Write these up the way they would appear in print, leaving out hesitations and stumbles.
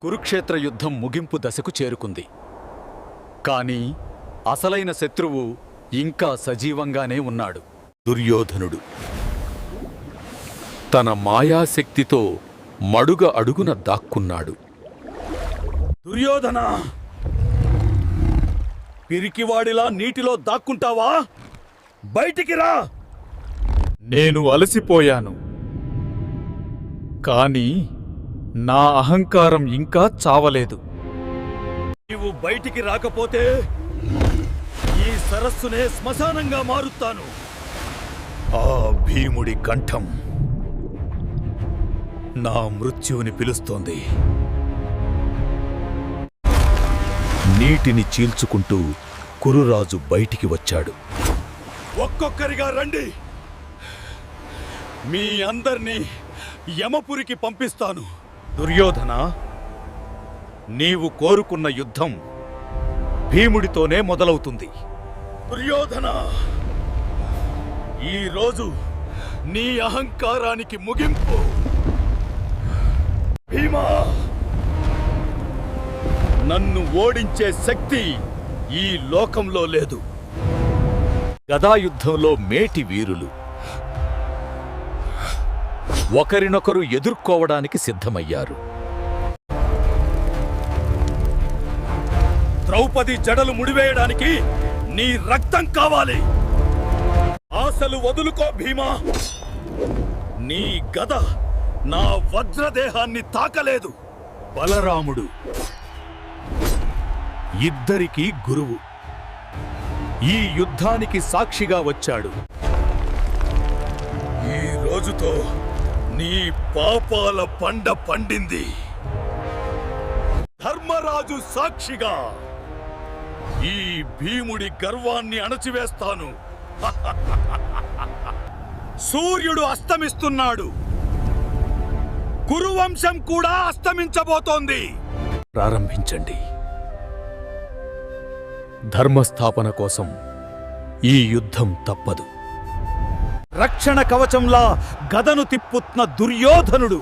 కురుక్షేత్ర యుద్ధం ముగింపు దశకు చేరుకుంది. కానీ అసలైన శత్రువు ఇంకా సజీవంగానే ఉన్నాడు. దుర్యోధనుడు తన మాయాశక్తితో మడుగ అడుగున దాక్కున్నాడు. దుర్యోధన, పిరికివాడిలా నీటిలో దాక్కుంటావా? బయటికి రా! నేను అలసిపోయాను, కానీ నా అహంకారం ఇంకా చావలేదు. నీవు బయటికి రాకపోతే ఈ సరస్సునే శ్మశానంగా మారుతాను. ఆ భీముడి కంఠం నా మృత్యువుని పిలుస్తోంది. నీటిని చీల్చుకుంటూ కురురాజు బయటికి వచ్చాడు. ఒక్కొక్కరిగా రండి, మీ అందర్నీ యమపురికి పంపిస్తాను. దుర్యోధన, నీవు కోరుకున్న యుద్ధం భీముడితోనే మొదలవుతుంది. దుర్యోధన, ఈరోజు నీ అహంకారానికి ముగింపు. భీమా, నన్ను ఓడించే శక్తి ఈ లోకంలో లేదు. గదాయుద్ధంలో మేటి వీరులు ఒకరినొకరు ఎదుర్కోవడానికి సిద్ధమయ్యారు. ద్రౌపది జడలు ముడివేయడానికి నీ రక్తం కావాలి. ఆశలు వదులుకో భీమా. నీ గద నా వజ్రదేహాన్ని తాకలేదు. బలరాముడు ఇద్దరికీ గురువు. ఈ యుద్ధానికి సాక్షిగా వచ్చాడు. ఈ రోజుతో నీ పాపాల పండ పండింది. ధర్మరాజు సాక్షిగా ఈ భీముడి గర్వాన్ని అణచివేస్తాను. సూర్యుడు అస్తమిస్తున్నాడు. కురువంశం కూడా అస్తమించబోతోంది. ప్రారంభించండి. ధర్మస్థాపన కోసం ఈ యుద్ధం తప్పదు. రక్షణ కవచంలా గదను తిప్పుతున్న దుర్యోధనుడు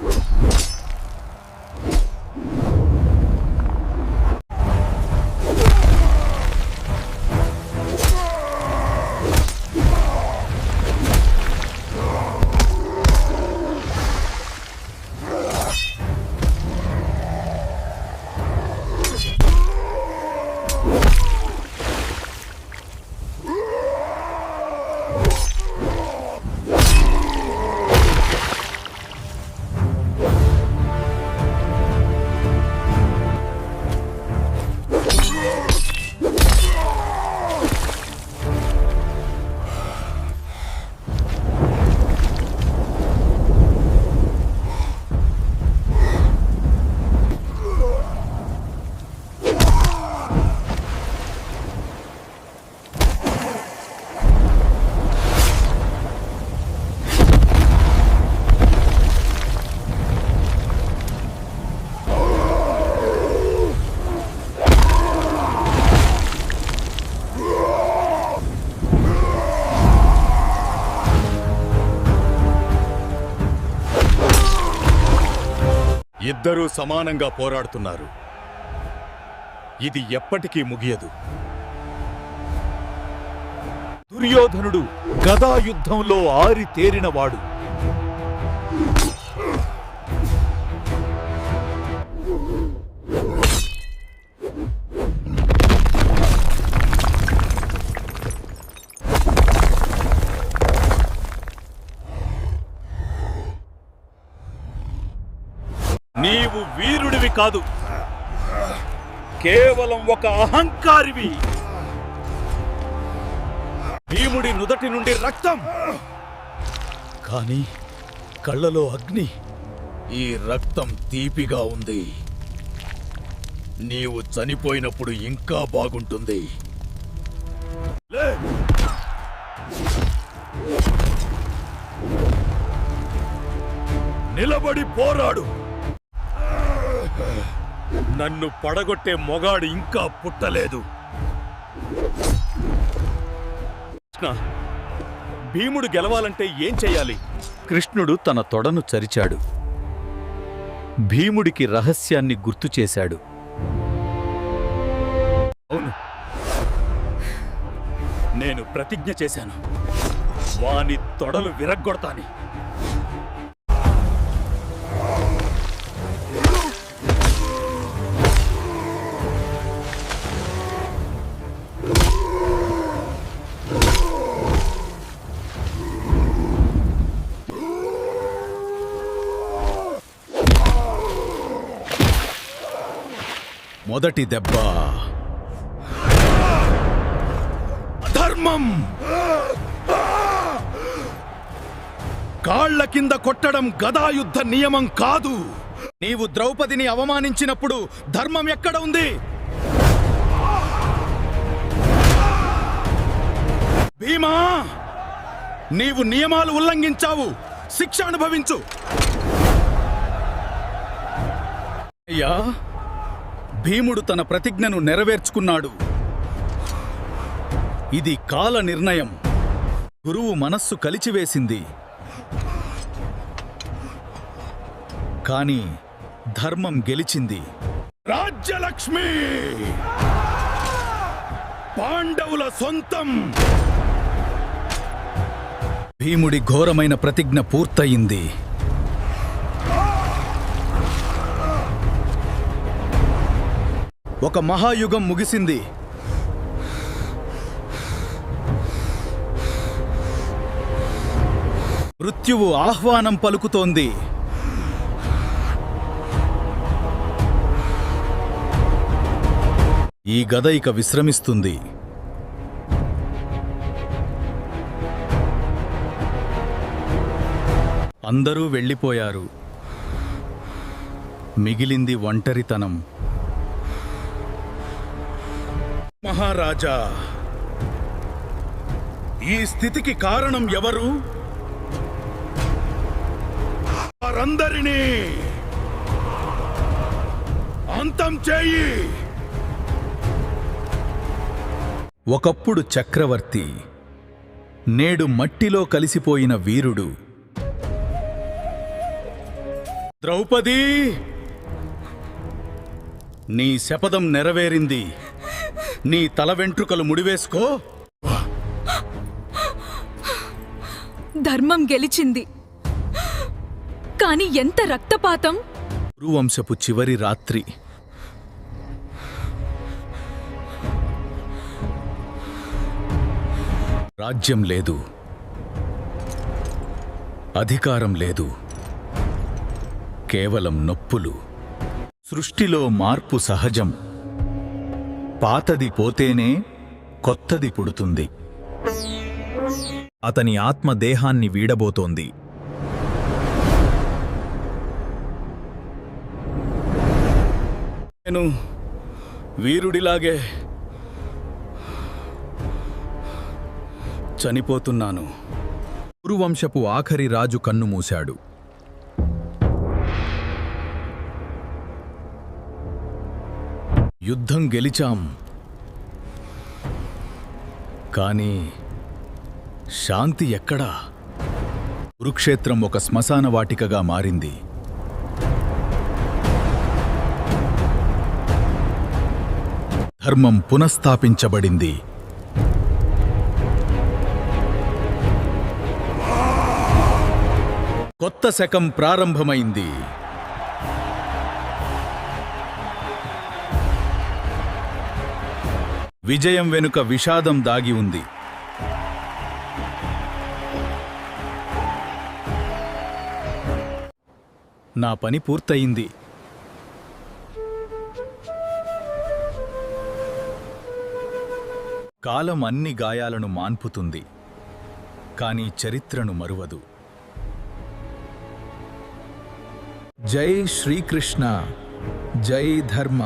ఇద్దరూ సమానంగా పోరాడుతున్నారు. ఇది ఎప్పటికీ ముగియదు. దుర్యోధనుడు గదాయుద్ధంలో ఆరితేరినవాడు. నీవు వీరుడివి కాదు, కేవలం ఒక అహంకారివి. భీముడి నుదటి నుండి రక్తం, కానీ కళ్ళలో అగ్ని. ఈ రక్తం తీపిగా ఉంది. నీవు చనిపోయినప్పుడు ఇంకా బాగుంటుంది. లే! నిలబడి పోరాడు. నన్ను పడగొట్టే మొగాడు ఇంకా పుట్టలేదు. భీముడు గెలవాలంటే ఏం చెయ్యాలి? కృష్ణుడు తన తొడను చరిచాడు. భీముడికి రహస్యాన్ని గుర్తుచేశాడు. అవును, నేను ప్రతిజ్ఞ చేశాను, వాని తొడలు విరగ్గొడతాని. మొదటి దెబ్బ ధర్మం. కాళ్ల కింద కొట్టడం గదాయుద్ధ నియమం కాదు. నీవు ద్రౌపదిని అవమానించినప్పుడు ధర్మం ఎక్కడ ఉంది? భీమా, నీవు నియమాలు ఉల్లంఘించావు, శిక్ష అనుభవించు. అయ్యా, భీముడు తన ప్రతిజ్ఞను నెరవేర్చుకున్నాడు. ఇది కాల నిర్ణయం. గురువు మనస్సు కలిచివేసింది. కాని ధర్మం గెలిచింది. రాజ్యలక్ష్మి పాండవుల సొంతం. భీముడి ఘోరమైన ప్రతిజ్ఞ పూర్తయింది. ఒక మహాయుగం ముగిసింది. మృత్యువు ఆహ్వానం పలుకుతోంది. ఈ గద ఇక విశ్రమిస్తుంది. అందరూ వెళ్ళిపోయారు. మిగిలింది ఒంటరితనం. మహారాజా, ఈ స్థితికి కారణం ఎవరు? వారందరినీ అంతం చేయి. ఒకప్పుడు చక్రవర్తి, నేడు మట్టిలో కలిసిపోయిన వీరుడు. ద్రౌపది, నీ శపథం నెరవేరింది. నీ తల వెంట్రుకలు ముడివేసుకో. ధర్మం గెలిచింది. కాని ఎంత రక్తపాతం! కురువంశపు చివరి రాత్రి. రాజ్యం లేదు, అధికారం లేదు, కేవలం నొప్పులు. సృష్టిలో మార్పు సహజం. పాతది పోతేనే కొత్తది పుడుతుంది. అతని ఆత్మ దేహాన్ని వీడబోతోంది. నేను వీరుడిలాగే చనిపోతున్నాను. కురువంశపు ఆఖరి రాజు కన్నుమూశాడు. యుద్ధం గెలిచాం, కానీ శాంతి ఎక్కడా? కురుక్షేత్రం ఒక శ్మశాన వాటికగా మారింది. ధర్మం పునఃస్థాపించబడింది. కొత్త శకం ప్రారంభమైంది. విజయం వెనుక విషాదం దాగి ఉంది. నా పని పూర్తయింది. కాలం అన్ని గాయాలను మాన్పుతుంది, కానీ చరిత్రను మరువదు. జై శ్రీకృష్ణ, జై ధర్మ.